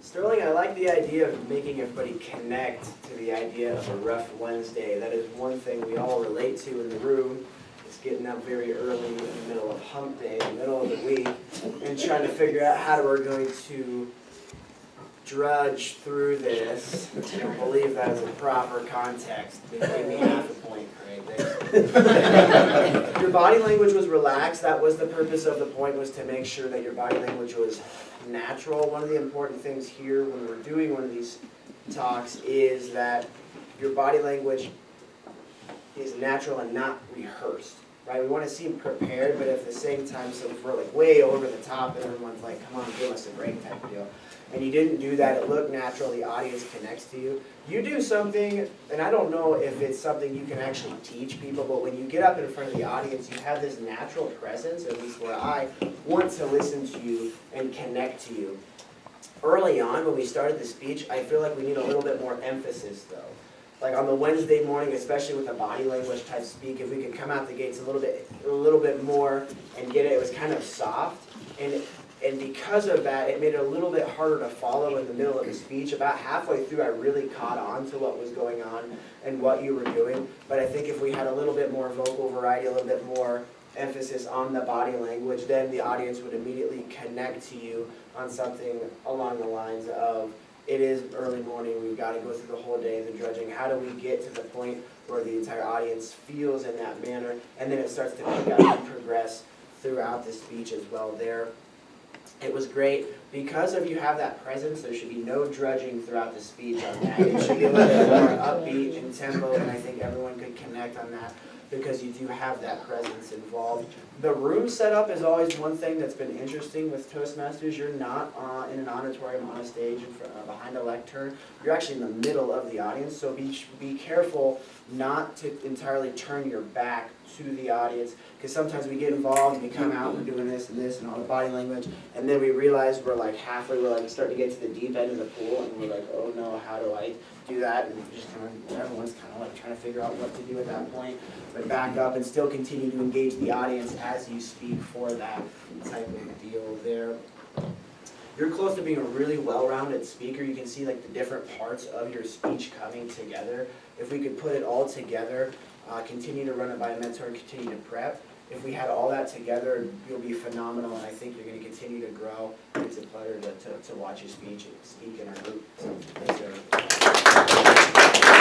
Sterling, I like the idea of making everybody connect to the idea of a rough Wednesday. That is one thing we all relate to in the room. It's getting up very early in the middle of hump day, in the middle of the week, and trying to figure out how we're going to drudge through this. I don't believe that is a proper context. They gave me half a point right there. Your body language was relaxed. That was the purpose of the point, was to make sure that your body language was natural. One of the important things here when we're doing one of these talks is that your body language is natural and not rehearsed, right? We want to seem prepared, but at the same time, so if we're like way over the top and everyone's like, come on, give us a break type of deal, and you didn't do that, it looked natural, the audience connects to you. You do something, and I don't know if it's something you can actually teach people, but when you get up in front of the audience, you have this natural presence, at least where I want to listen to you and connect to you. Early on, when we started the speech, I feel like we need a little bit more emphasis, though. Like on the Wednesday morning, especially with a body language type speak, if we could come out the gates a little bit more and get it, it was kind of soft. And because of that, it made it a little bit harder to follow in the middle of the speech. About halfway through, I really caught on to what was going on and what you were doing. But I think if we had a little bit more vocal variety, a little bit more emphasis on the body language, then the audience would immediately connect to you on something along the lines of, it is early morning, we've got to go through the whole day, the drudging. How do we get to the point where the entire audience feels in that manner? And then it starts to pick up and progress throughout the speech as well there. It was great. Because of you have that presence, there should be no drudging throughout the speech on that. It should be a little bit more upbeat in tempo, and I think everyone could connect on that because you do have that presence involved. The room setup is always one thing that's been interesting with Toastmasters. You're not in an auditorium on a stage in front, behind a lectern. You're actually in the middle of the audience, so be careful not to entirely turn your back to the audience, because sometimes we get involved and we come out, we're doing this and all the body language, and then we realize we're like halfway, we're like starting to get to the deep end of the pool, and we're like, oh no, how do I do that? And just everyone's kind of like trying to figure out what to do at that point, but back up and still continue to engage the audience as you speak for that type of deal there. You're close to being a really well-rounded speaker. You can see like the different parts of your speech coming together. If we could put it all together, continue to run it by a mentor, and continue to prep. If we had all that together, you'll be phenomenal, and I think you're going to continue to grow. It's a pleasure to watch you speak in our group. So, thanks, everyone.